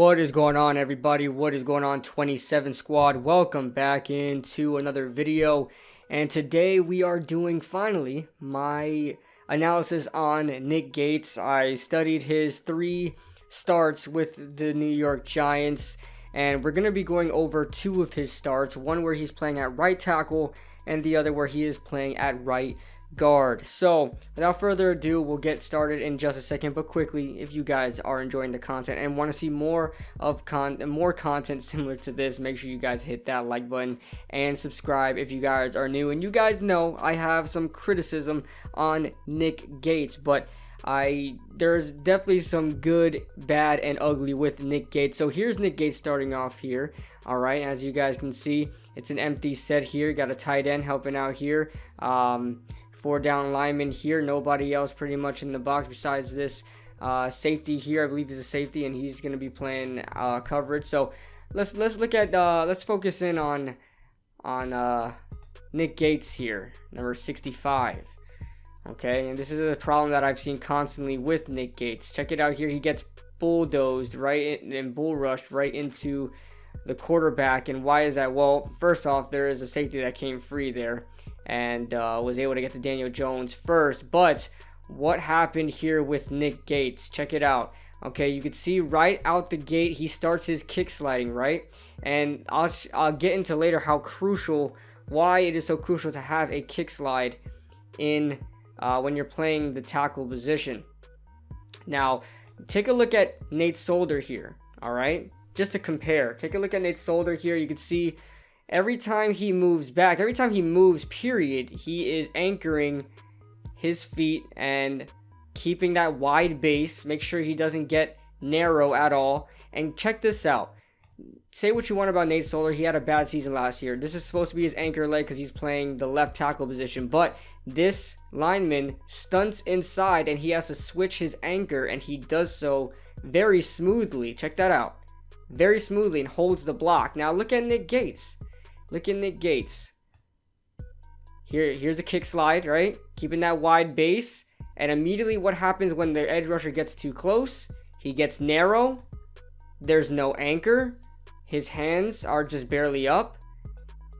What is going on, everybody? What is going on, 27 squad? Welcome back into another video, and today we are doing finally my analysis on Nick Gates. I studied his 3 starts with the New York Giants, and we're going to be going over 2 of his starts, one where he's playing at right tackle and the other where he is playing at right guard. So without further ado, we'll get started in just a second, but quickly, if you guys are enjoying the content and want to see more content similar to this, make sure you guys hit that like button and subscribe if you guys are new. And you guys know I have some criticism on Nick Gates, but there's definitely some good, bad, and ugly with Nick Gates. So here's Nick Gates starting off here. All right, as you guys can see, it's an empty set here. Got a tight end helping out here. 4 down lineman here, nobody else pretty much in the box besides this safety here. I believe he's a safety, and he's going to be playing coverage. So let's look at let's focus in on Nick Gates here, number 65. Okay, and this is a problem that I've seen constantly with Nick Gates. Check it out here. He gets bulldozed and bull rushed right into the quarterback. And why is that? Well, first off, there is a safety that came free there and was able to get to Daniel Jones first. But what happened here with Nick Gates? Check it out. Okay, you can see right out the gate he starts his kick sliding, right? And I'll get into later why it is so crucial to have a kick slide in when you're playing the tackle position. Now, take a look at Nate Solder here. All right, just to compare, take a look at Nate Solder here. You can see every time he moves back, every time he moves, period, he is anchoring his feet and keeping that wide base. Make sure he doesn't get narrow at all. And check this out. Say what you want about Nate Solder. He had a bad season last year. This is supposed to be his anchor leg because he's playing the left tackle position. But this lineman stunts inside and he has to switch his anchor, and he does so very smoothly. Check that out. Very smoothly, and holds the block. Now look at Nick Gates. Look at Nick Gates. Here's the kick slide, right? Keeping that wide base. And immediately what happens when the edge rusher gets too close? He gets narrow. There's no anchor. His hands are just barely up.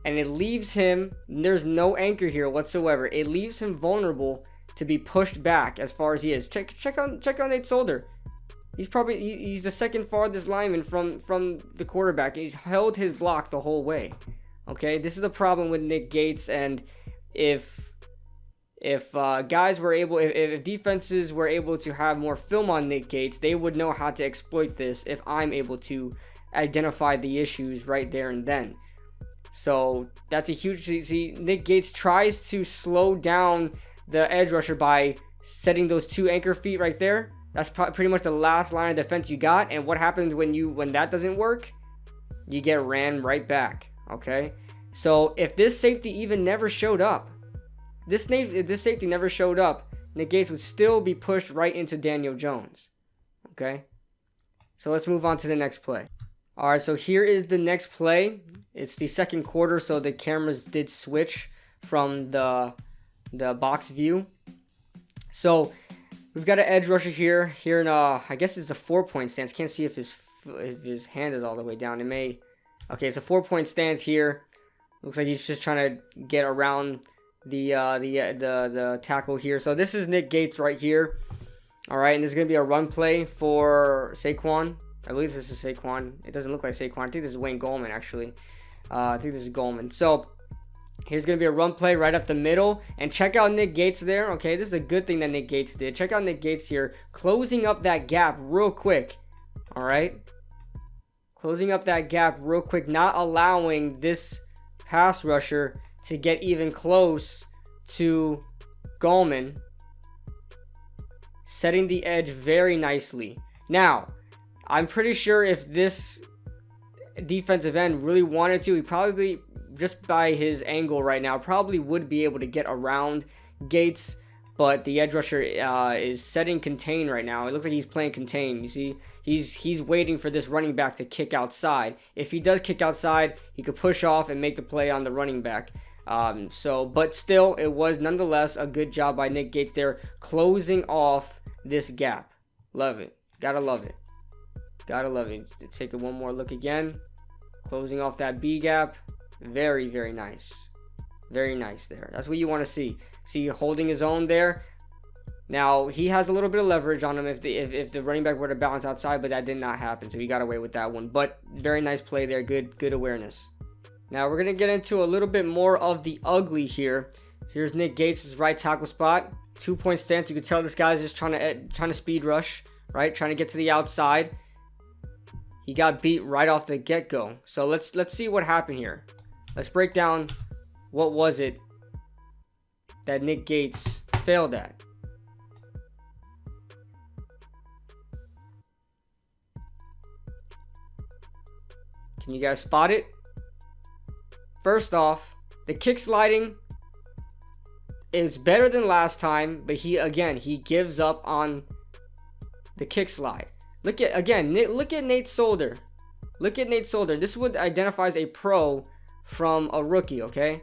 And it leaves him, there's no anchor here whatsoever. It leaves him vulnerable to be pushed back as far as he is. Check out Nate Solder. He's the second farthest lineman from the quarterback. He's held his block the whole way. Okay, this is the problem with Nick Gates. And if defenses were able to have more film on Nick Gates, they would know how to exploit this if I'm able to identify the issues right there and then. So that's a huge, see, Nick Gates tries to slow down the edge rusher by setting those 2 anchor feet right there. That's pretty much the last line of defense you got. And what happens when that doesn't work? You get ran right back. Okay, so if this safety even never showed up, if this safety never showed up, Nick Gates would still be pushed right into Daniel Jones. Okay, so let's move on to the next play. All right, so here is the next play. It's the second quarter, so the cameras did switch from the box view. So we've got an edge rusher here in I guess it's a 4-point stance. Can't see if his hand is all the way down. Okay, it's a 4-point stance here. Looks like he's just trying to get around the tackle here. So this is Nick Gates right here. All right, and this is gonna be a run play for Saquon. I believe this is Saquon. It doesn't look like Saquon. I think this is Wayne Gallman, actually. I think this is Gallman. So here's going to be a run play right up the middle. And check out Nick Gates there. Okay, this is a good thing that Nick Gates did. Check out Nick Gates here, closing up that gap real quick. All right? Closing up that gap real quick, not allowing this pass rusher to get even close to Gallman. Setting the edge very nicely. Now, I'm pretty sure if this defensive end really wanted to, he probably, just by his angle right now, probably would be able to get around Gates. But the edge rusher is setting contain right now. It looks like he's playing contain. You see, he's waiting for this running back to kick outside. If he does kick outside, he could push off and make the play on the running back. But still, it was nonetheless a good job by Nick Gates there, closing off this gap. Love it. Gotta love it. Gotta love it. Take one more look again. Closing off that B gap. Very, very nice. Very nice there. That's what you want to see. See, holding his own there. Now, he has a little bit of leverage on him if the running back were to bounce outside, but that did not happen. So he got away with that one. But very nice play there. Good awareness. Now, we're going to get into a little bit more of the ugly here. Here's Nick Gates' right tackle spot. 2-point stance. You can tell this guy's just trying to speed rush, right? Trying to get to the outside. He got beat right off the get-go. So let's see what happened here. Let's break down what was it that Nick Gates failed at. Can you guys spot it? First off, the kick sliding is better than last time, but he gives up on the kick slide. Look at Nate Solder. Look at Nate Solder. This would identifies a pro from a rookie, okay?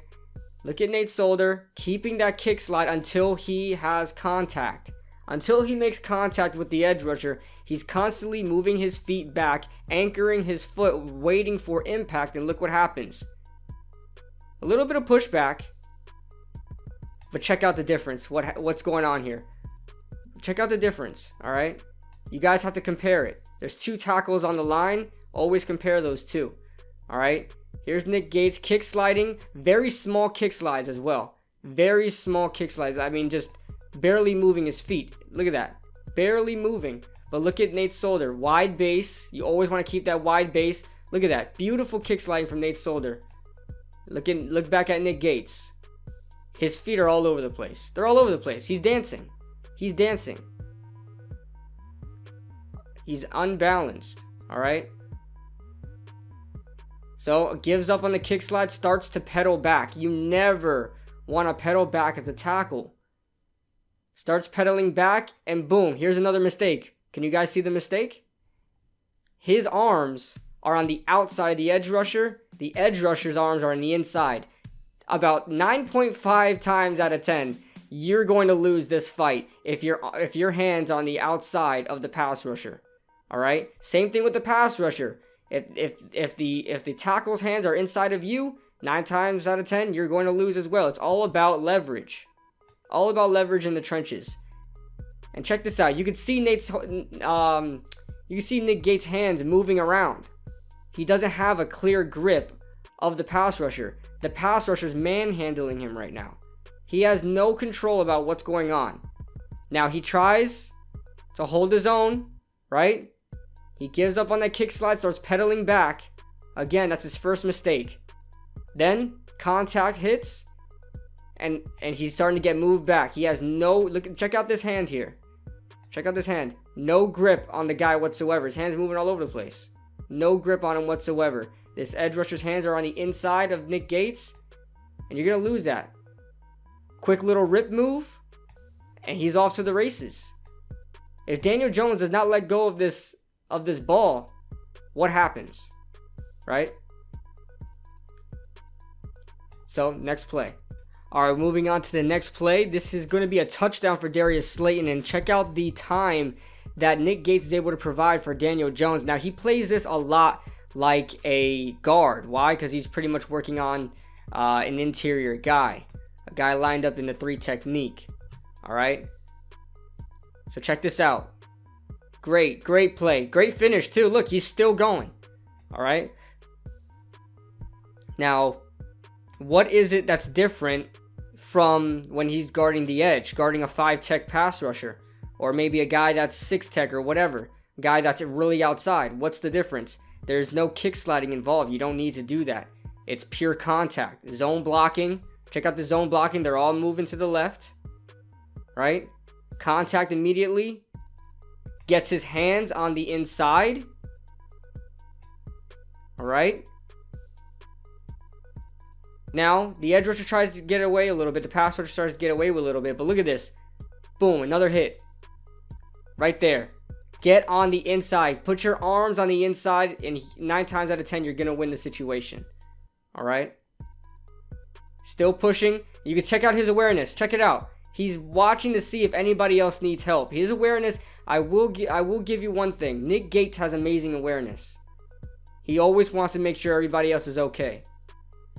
Look at Nate Solder keeping that kick slide until he has contact. Until he makes contact with the edge rusher, he's constantly moving his feet back, anchoring his foot, waiting for impact, and look what happens. A little bit of pushback, but check out the difference. What's going on here? Check out the difference, all right? You guys have to compare it. There's 2 tackles on the line. Always compare those two, all right? Here's Nick Gates kick sliding. Very small kick slides as well. Very small kick slides. I mean, just barely moving his feet. Look at that. Barely moving. But look at Nate Solder. Wide base. You always want to keep that wide base. Look at that. Beautiful kick sliding from Nate Solder. Look back at Nick Gates. His feet are all over the place. They're all over the place. He's dancing. He's dancing. He's unbalanced. All right. So gives up on the kick slide. Starts to pedal back. You never want to pedal back as a tackle. Starts pedaling back, and boom, here's another mistake. Can you guys see the mistake? His arms are on the outside of the edge rusher. The edge rusher's arms are on the inside. About 9.5 times out of 10, you're going to lose this fight if your hand's on the outside of the pass rusher. All right? Same thing with the pass rusher. If the tackle's hands are inside of you, 9 times out of 10, you're going to lose as well. It's all about leverage. All about leverage in the trenches. And check this out. You can see Nick Gates' hands moving around. He doesn't have a clear grip of the pass rusher. The pass rusher's manhandling him right now. He has no control about what's going on. Now he tries to hold his own, right? He gives up on that kick slide, starts pedaling back. Again, that's his first mistake. Then contact hits. And he's starting to get moved back. He has check out this hand here. Check out this hand. No grip on the guy whatsoever. His hand's moving all over the place. No grip on him whatsoever. This edge rusher's hands are on the inside of Nick Gates. And you're going to lose that. Quick little rip move. And he's off to the races. If Daniel Jones does not let go of this ball, what happens? Right? So, next play. All right, moving on to the next play. This is going to be a touchdown for Darius Slayton. And check out the time that Nick Gates is able to provide for Daniel Jones. Now, he plays this a lot like a guard. Why? Because he's pretty much working on an interior guy. A guy lined up in the 3 technique. All right? So check this out. Great play. Great finish, too. Look, he's still going. All right? Now, what is it that's different from when he's guarding the edge, guarding a 5-tech pass rusher, or maybe a guy that's 6-tech or whatever, a guy that's really outside? What's the difference? There's no kick sliding involved. You don't need to do that. It's pure contact. Zone blocking. Check out the zone blocking. They're all moving to the left, right? Contact immediately. Gets his hands on the inside. All right. Now, the edge rusher tries to get away a little bit. The pass rusher starts to get away with a little bit. But look at this. Boom, another hit. Right there. Get on the inside. Put your arms on the inside. And 9 times out of 10, you're going to win the situation. All right. Still pushing. You can check out his awareness. Check it out. He's watching to see if anybody else needs help. His awareness, I will give you one thing. Nick Gates has amazing awareness. He always wants to make sure everybody else is okay.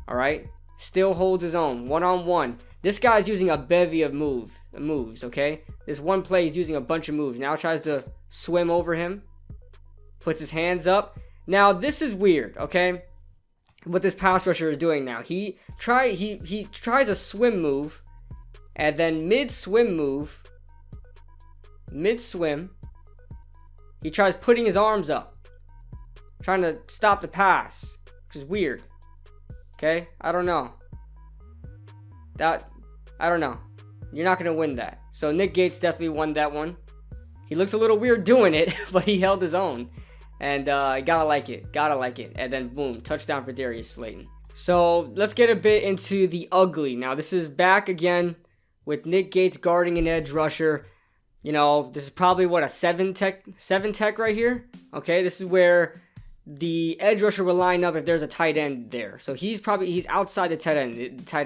All right? Still holds his own. One-on-one. This guy's using a bevy of moves, okay? This one play, he's using a bunch of moves. Now tries to swim over him. Puts his hands up. Now, this is weird, okay? What this pass rusher is doing now. He tries a swim move. And then mid-swim, he tries putting his arms up. Trying to stop the pass. Which is weird. Okay? I don't know. I don't know. You're not going to win that. So Nick Gates definitely won that one. He looks a little weird doing it, but he held his own. And gotta like it. Gotta like it. And then boom, touchdown for Darius Slayton. So let's get a bit into the ugly. Now this is back again with Nick Gates guarding an edge rusher. You know, this is probably what, a 7 tech right here. Okay, this is where the edge rusher will line up if there's a tight end there. So he's outside the tight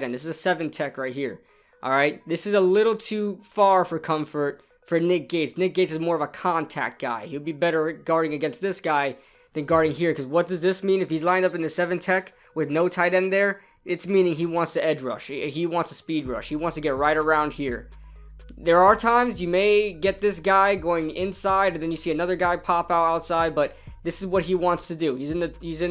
end. This is a 7 tech right here. All right, this is a little too far for comfort for Nick Gates. Nick Gates is more of a contact guy. He'll be better guarding against this guy than guarding here. Because what does this mean? If he's lined up in the 7 tech with no tight end there, it's meaning he wants to edge rush. He wants a speed rush. He wants to get right around here. There are times you may get this guy going inside, and then you see another guy pop out outside, but this is what he wants to do. He's in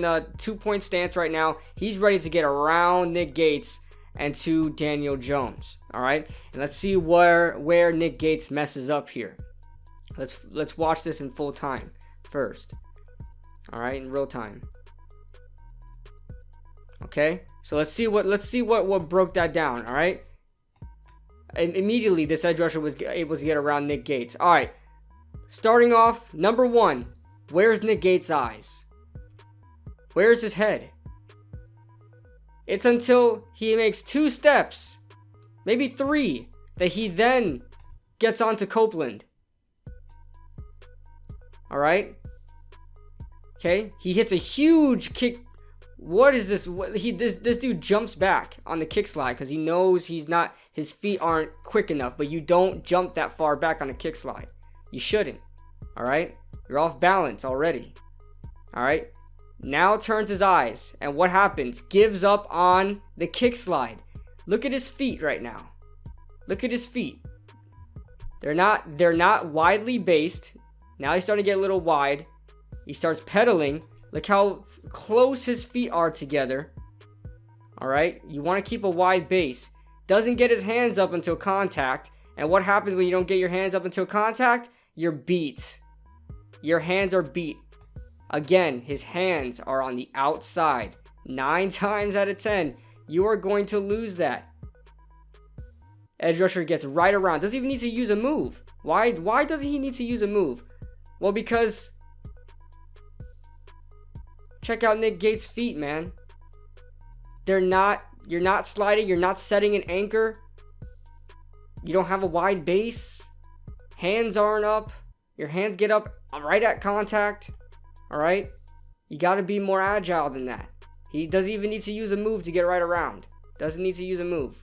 a 2-point stance right now. He's ready to get around Nick Gates and to Daniel Jones. All right, and let's see where Nick Gates messes up here. Let's watch this in full time first. All right, in real time. Okay, so let's see what broke that down. All right, and immediately this edge rusher was able to get around Nick Gates. All right, starting off, number 1, where's Nick Gates' eyes? Where's his head? It's until he makes 2 steps, maybe 3, that he then gets onto Copeland. All right. Okay, he hits a huge kick. What is this? This dude jumps back on the kick slide because he knows his feet aren't quick enough. But you don't jump that far back on a kick slide. You shouldn't. All right, you're off balance already. All right. Now turns his eyes, and what happens? Gives up on the kick slide. Look at his feet right now. Look at his feet. They're not widely based. Now he's starting to get a little wide. He starts pedaling. Look how close his feet are together. All right, you want to keep a wide base. Doesn't get his hands up until contact. And what happens when you don't get your hands up until contact? You're beat. Your hands are beat. Again, his hands are on the outside. 9 times out of 10, you are going to lose that. Edge rusher gets right around. Doesn't even need to use a move. Why doesn't he need to use a move? Well, because check out Nick Gates' feet, man. You're not sliding. You're not setting an anchor. You don't have a wide base. Hands aren't up. Your hands get up right at contact. All right, you got to be more agile than that. He doesn't even need to use a move to get right around. Doesn't need to use a move.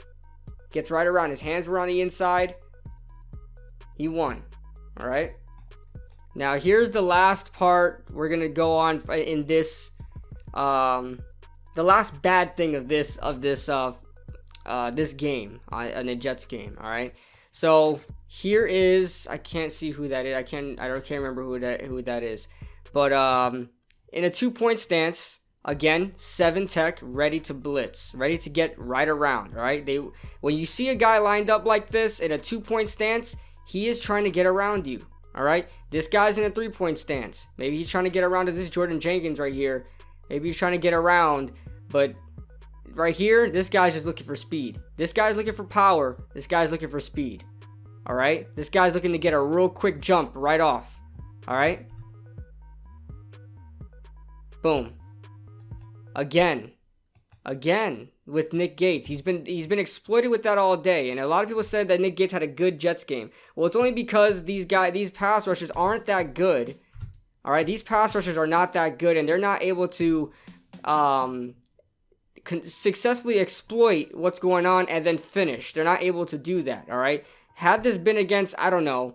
Gets right around. His hands were on the inside. He won. All right. Now here's the last part we're gonna go on in this. The last bad thing of this game in the Jets game. All right. So here is, I can't see who that is. I can't remember who that is. But in a 2-point stance, again, 7 tech, ready to blitz, ready to get right around. All right, when you see a guy lined up like this in a 2-point stance, he is trying to get around you. All right, this guy's in a 3-point stance. Maybe he's trying to get around to this Jordan Jenkins right here. Maybe he's trying to get around, but right here, this guy's just looking for speed. This guy's looking for power. This guy's looking for speed. All right, this guy's looking to get a real quick jump right off. All right. Boom. Again with Nick Gates. He's been exploited with that all day. And a lot of people said that Nick Gates had a good Jets game. Well, it's only because these pass rushers aren't that good. All right, these pass rushers are not that good, and they're not able to successfully exploit what's going on and then finish. They're not able to do that, all right? Had this been against, I don't know,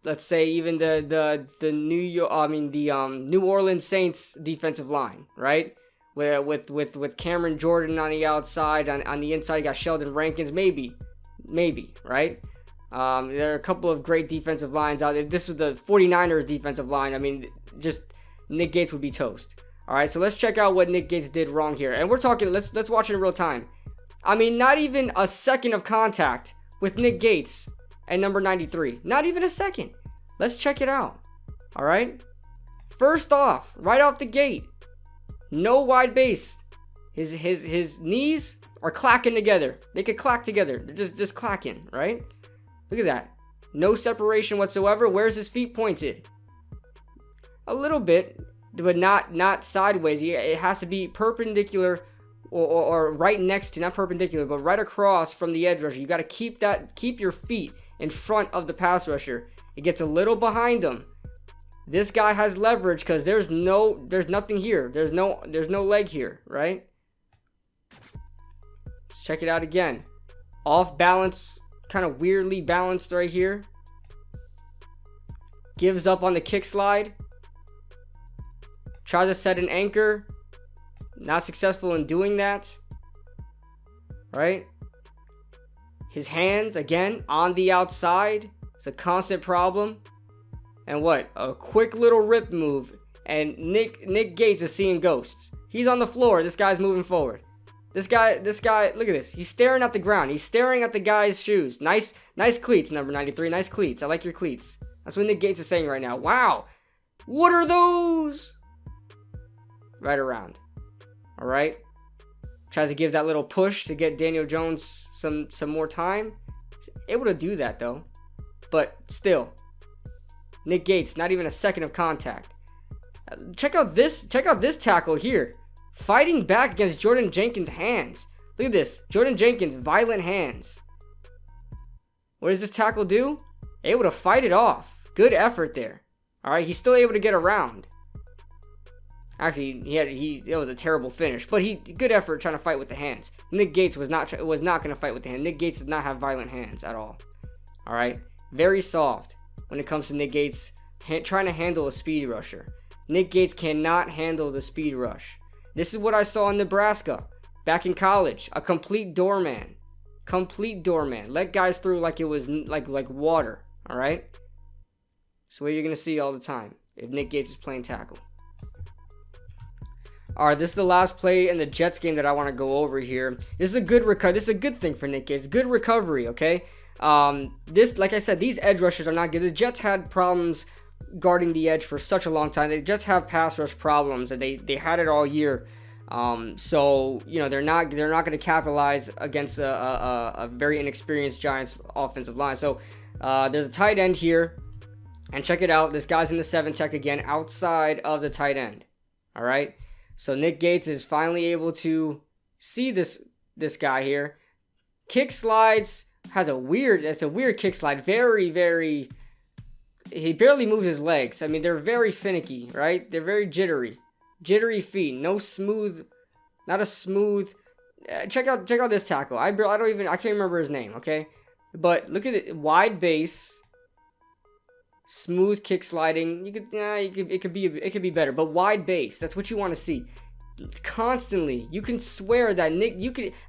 let's say even the New Orleans Saints defensive line, right? With Cameron Jordan on the outside, on the inside you got Sheldon Rankins, maybe, right? There are a couple of great defensive lines out there. This was the 49ers defensive line. I mean, just Nick Gates would be toast. All right, so let's check out what Nick Gates did wrong here. And we're talking, let's watch it in real time. I mean, not even a second of contact with Nick Gates and number 93. Not even a second. Let's check it out. All right. First off, right off the gate, no wide base. His knees are clacking together. They could clack together. They're just clacking, right? Look at that. No separation whatsoever. Where's his feet pointed? A little bit, but not sideways. It has to be perpendicular or right next to, not perpendicular, but right across from the edge rusher. You got to keep your feet in front of the pass rusher. It gets a little behind him. This guy has leverage because there's nothing here. There's no leg here, right? Let's check it out again. Off balance, kind of weirdly balanced right here. Gives up on the kick slide. Tries to set an anchor. Not successful in doing that. Right? His hands, again, on the outside. It's a constant problem. And what? A quick little rip move. And Nick Gates is seeing ghosts. He's on the floor. This guy's moving forward. This guy, look at this. He's staring at the ground. He's staring at the guy's shoes. Nice cleats, number 93. Nice cleats. I like your cleats. That's what Nick Gates is saying right now. Wow. What are those? Right around. All right. Tries to give that little push to get Daniel Jones some more time. He's able to do that though. But still, Nick Gates, not even a second of contact. Check out this tackle here. Fighting back against Jordan Jenkins' hands. Look at this. Jordan Jenkins, violent hands. What does this tackle do? Able to fight it off. Good effort there. All right, he's still able to get around. Actually, it was a terrible finish, but good effort trying to fight with the hands. Nick Gates was not going to fight with the hand. Nick Gates does not have violent hands at all. All right, very soft when it comes to Nick Gates trying to handle a speed rusher. Nick Gates cannot handle the speed rush. This is what I saw in Nebraska back in college. A complete doorman. Let guys through like it was like water. All right. So what you're gonna see all the time if Nick Gates is playing tackle. All right, this is the last play in the Jets game that I want to go over here. This is a good recovery. This is a good thing for Nick Gates. Good recovery, okay? This, like I said, these edge rushers are not good. The Jets had problems guarding the edge for such a long time. The Jets have pass rush problems, and they had it all year. So you know they're not going to capitalize against a very inexperienced Giants offensive line. So there's a tight end here, and check it out. This guy's in the 7 tech again, outside of the tight end. All right. So Nick Gates is finally able to see this guy here. Kick slides it's a weird kick slide. Very, very, he barely moves his legs. I mean, they're very finicky, right? They're very jittery. Jittery feet. Not a smooth. Check out this tackle. I can't remember his name, okay? But look at it. Wide base. Smooth kick sliding. It could be better, but wide base. That's what you want to see. Constantly, you can swear that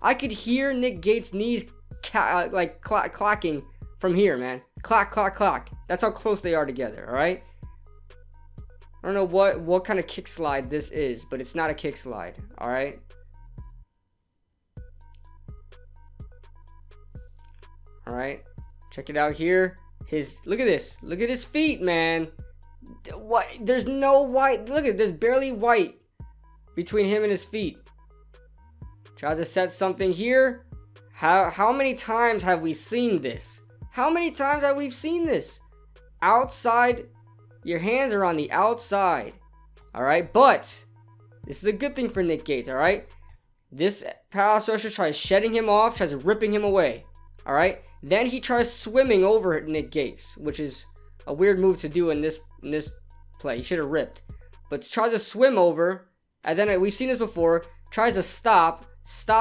I could hear Nick Gates' knees clacking from here, man. Clack, clack, clack. That's how close they are together. All right. I don't know what kind of kick slide this is, but it's not a kick slide. All right. All right. Check it out here. Look at this. Look at his feet, man. What? There's no white. Look at there's barely white between him and his feet. Tries to set something here. How many times have we seen this? How many times have we seen this? Outside, your hands are on the outside. All right, but this is a good thing for Nick Gates. All right, this pass rusher tries shedding him off, tries ripping him away. All right. Then he tries swimming over Nick Gates, which is a weird move to do in this play. He should have ripped. But tries to swim over, and then we've seen this before. tries to stop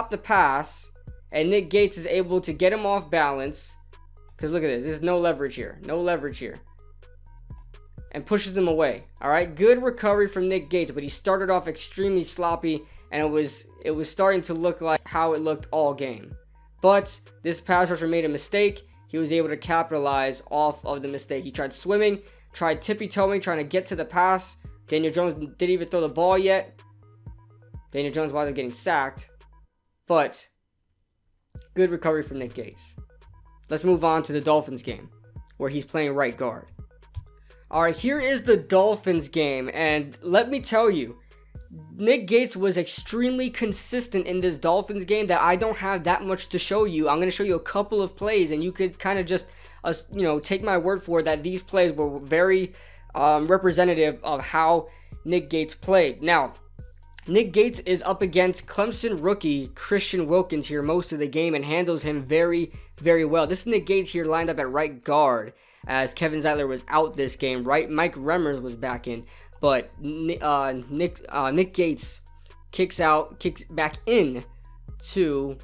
the pass, and Nick Gates is able to get him off balance. Because look at this. There's no leverage here. No leverage here. And pushes him away. Alright, good recovery from Nick Gates, but he started off extremely sloppy, and it was starting to look like how it looked all game. But this pass rusher made a mistake. He was able to capitalize off of the mistake. He tried swimming, tried tippy-toeing, trying to get to the pass. Daniel Jones didn't even throw the ball yet. Daniel Jones wound up getting sacked. But good recovery from Nick Gates. Let's move on to the Dolphins game, where he's playing right guard. Alright, here is the Dolphins game, and let me tell you, Nick Gates was extremely consistent in this Dolphins game that I don't have that much to show you. I'm going to show you a couple of plays, and you could kind of just, take my word for it that these plays were very representative of how Nick Gates played. Now, Nick Gates is up against Clemson rookie Christian Wilkins here most of the game and handles him very, very well. This is Nick Gates here lined up at right guard as Kevin Zeitler was out this game, right? Mike Remmers was back in, but Nick Gates kicks back in to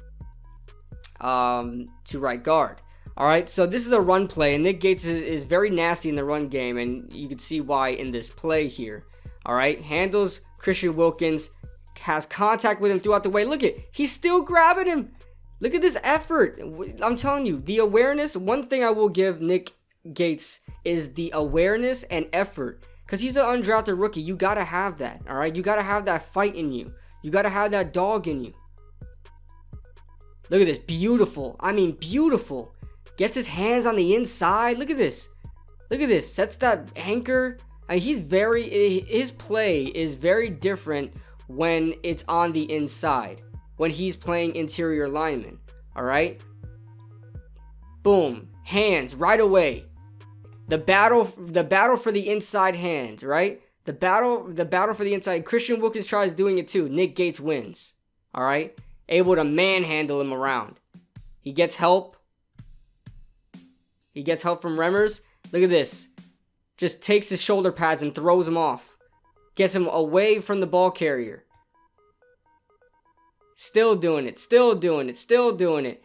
right guard. All right, so this is a run play, and Nick Gates is very nasty in the run game, and you can see why in this play here. All right, handles Christian Wilkins, has contact with him throughout the way. Look at, he's still grabbing him. Look at this effort. I'm telling you, the awareness, one thing I will give Nick Gates is the awareness and effort. Because he's an undrafted rookie. You got to have that, all right? You got to have that fight in you. You got to have that dog in you. Look at this. Beautiful. I mean, beautiful. Gets his hands on the inside. Look at this. Look at this. Sets that anchor. I mean, his play is very different when it's on the inside. When he's playing interior lineman. All right? Boom. Hands right away. The battle for the inside hand, right? The battle for the inside. Christian Wilkins tries doing it too. Nick Gates wins. All right? Able to manhandle him around. He gets help. He gets help from Remmers. Look at this. Just takes his shoulder pads and throws him off. Gets him away from the ball carrier. Still doing it. Still doing it. Still doing it.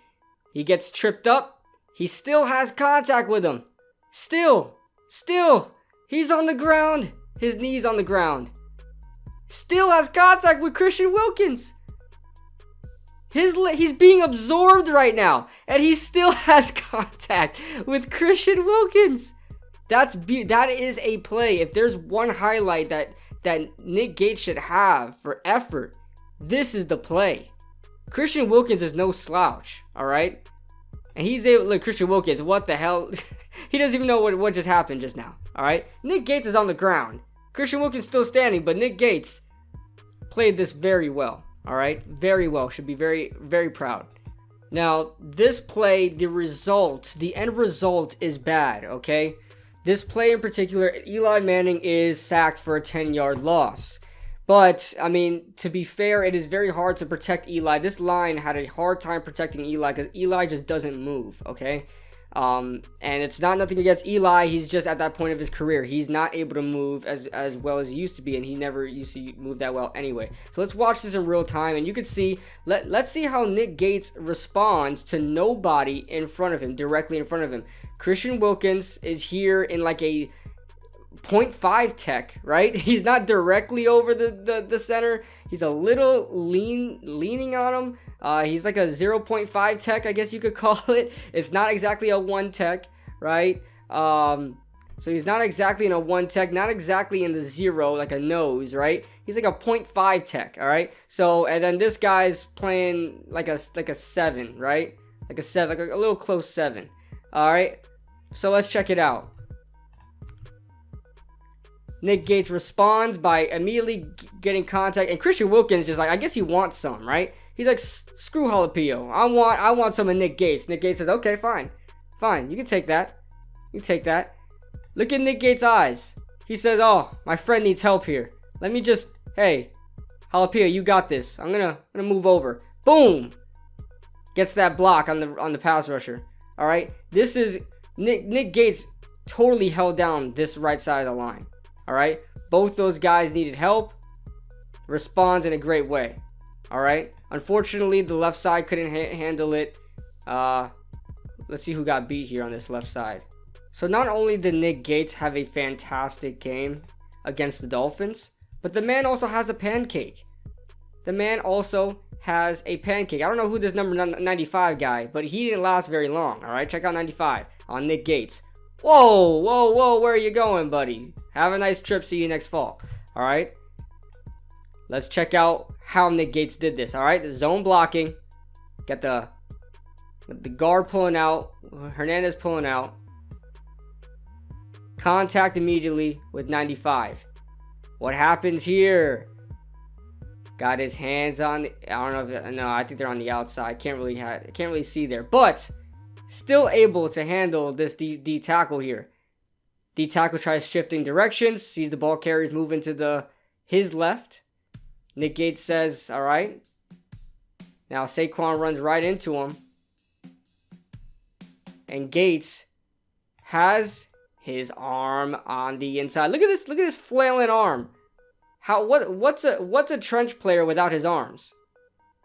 He gets tripped up. He still has contact with him. Still, he's on the ground. His knee's on the ground. Still has contact with Christian Wilkins. He's being absorbed right now, and he still has contact with Christian Wilkins. That is a play. If there's one highlight that Nick Gates should have for effort, this is the play. Christian Wilkins is no slouch, all right? And he's able, look, Christian Wilkins, what the hell? He doesn't even know what just happened just now, all right? Nick Gates is on the ground. Christian Wilkins still standing, but Nick Gates played this very well, all right? Very well. Should be very, very proud. Now, this play, the end result is bad, okay? This play in particular, Eli Manning is sacked for a 10-yard loss. But, I mean, to be fair, it is very hard to protect Eli. This line had a hard time protecting Eli because Eli just doesn't move, okay? And it's not nothing against Eli. He's just at that point of his career. He's not able to move as well as he used to be, and he never used to move that well anyway. So let's watch this in real time, and you can see, let's see how Nick Gates responds to nobody in front of him, directly in front of him. Christian Wilkins is here in like a 0.5 tech, right? He's not directly over the center. He's a little leaning on him. He's like a 0.5 tech, I guess you could call it. It's not exactly a 1 tech, right? So he's not exactly in a 1 tech, not exactly in the 0, like a nose, right? He's like a 0.5 tech, all right? So, and then this guy's playing like a 7, right? Like a 7, like a little close 7, all right? So let's check it out. Nick Gates responds by immediately getting contact, and Christian Wilkins just like, I guess he wants some, right? He's like, screw jalapeno. I want some of Nick Gates. Nick Gates says, okay, fine, you can take that. You can take that. Look at Nick Gates' eyes. He says, oh, my friend needs help here. Let me just, hey, jalapeno, you got this. I'm gonna move over. Boom. Gets that block on the pass rusher. All right. This is Nick Gates totally held down this right side of the line. All right, both those guys needed help. Responds in a great way. All right. Unfortunately, the left side couldn't handle it. Let's see who got beat here on this left side. So not only did Nick Gates have a fantastic game against the Dolphins, but the man also has a pancake. The man also has a pancake. I don't know who this number 95 guy, but he didn't last very long. All right, check out 95 on Nick Gates. Whoa, whoa, whoa, where are you going, buddy? Have a nice trip. See you next fall. All right. Let's check out how Nick Gates did this. All right, the zone blocking. Got the guard pulling out. Hernandez pulling out. Contact immediately with 95. What happens here? Got his hands on. I don't know. No, I think they're on the outside. Can't really see there. But still able to handle this D tackle here. D tackle tries shifting directions. Sees the ball carriers moving to his left. Nick Gates says, all right. Now Saquon runs right into him. And Gates has his arm on the inside. Look at this flailing arm. What's a trench player without his arms?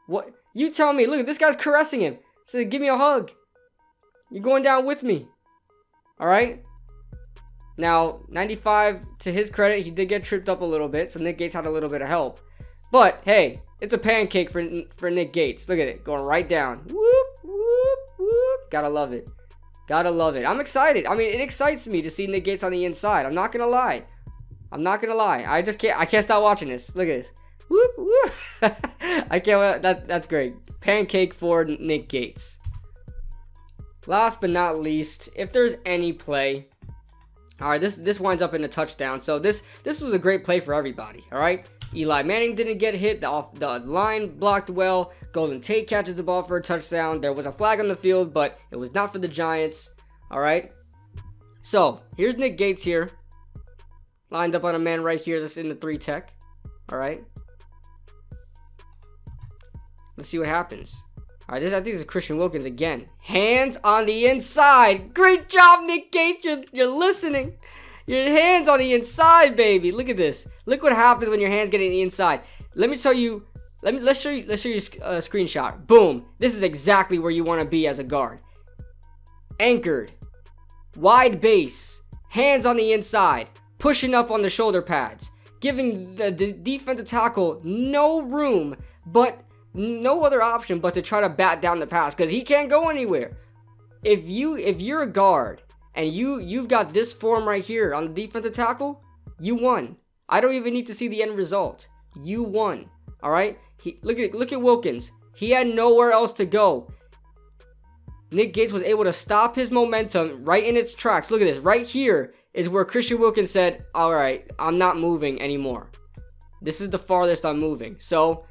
What you tell me? Look, this guy's caressing him. Said, give me a hug. You're going down with me. All right. Now 95, to his credit, he did get tripped up a little bit, so Nick Gates had a little bit of help. But hey, it's a pancake for Nick Gates. Look at it, going right down. Whoop, whoop, whoop. Gotta love it. Gotta love it. I'm excited. I mean, it excites me to see Nick Gates on the inside. I'm not gonna lie. I can't stop watching this. Look at this. Whoop, whoop. I can't. That's great. Pancake for Nick Gates. Last but not least, if there's any play. All right, this winds up in a touchdown. So this was a great play for everybody. All right. Eli Manning didn't get hit. The line blocked well. Golden Tate catches the ball for a touchdown. There was a flag on the field, but it was not for the Giants. All right. So here's Nick Gates here. Lined up on a man right here that's in the 3 tech. All right. Let's see what happens. All right, I think this is Christian Wilkins again. Hands on the inside. Great job, Nick Gates. You're listening. Your hands on the inside, baby. Look at this. Look what happens when your hands get on the inside. Let me show you. Let's show you a screenshot. Boom. This is exactly where you want to be as a guard. Anchored. Wide base. Hands on the inside. Pushing up on the shoulder pads. Giving the defensive tackle no room, but no other option but to try to bat down the pass because he can't go anywhere. If you're a guard and you've got this form right here on the defensive tackle, you won. I don't even need to see the end result. You won. All right. Look at Wilkins. He had nowhere else to go. Nick Gates was able to stop his momentum right in its tracks. Look at this. Right here is where Christian Wilkins said, all right, I'm not moving anymore. This is the farthest I'm moving. So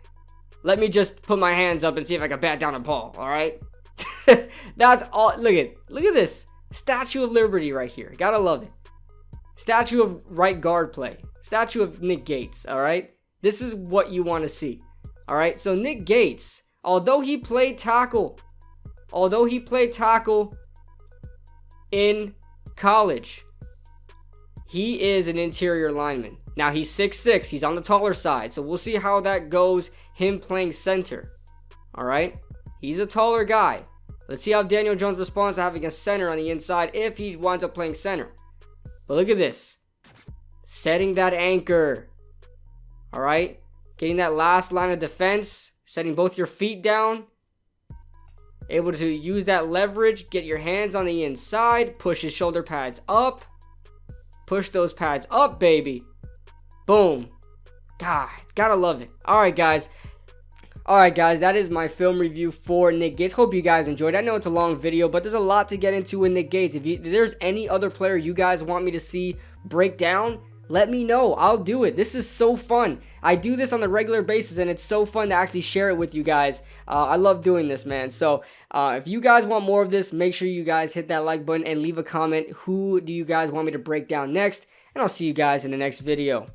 let me just put my hands up and see if I can bat down a ball. All right. That's all. Look at this. Statue of Liberty right here. Gotta love it. Statue of right guard play. Statue of Nick Gates. All right. This is what you want to see. All right. So Nick Gates, although he played tackle in college, he is an interior lineman. Now he's 6'6". He's on the taller side. So we'll see how that goes, him playing center. All right. He's a taller guy. Let's see how Daniel Jones responds to having a center on the inside if he winds up playing center. But look at this. Setting that anchor. All right. Getting that last line of defense. Setting both your feet down. Able to use that leverage. Get your hands on the inside. Push his shoulder pads up. Push those pads up, baby. Boom. God, gotta love it. All right, guys, that is my film review for Nick Gates. Hope you guys enjoyed. I know it's a long video, but there's a lot to get into with Nick Gates. If there's any other player you guys want me to see break down, let me know. I'll do it. This is so fun. I do this on a regular basis, and it's so fun to actually share it with you guys. I love doing this, man. So if you guys want more of this, make sure you guys hit that like button and leave a comment. Who do you guys want me to break down next? And I'll see you guys in the next video.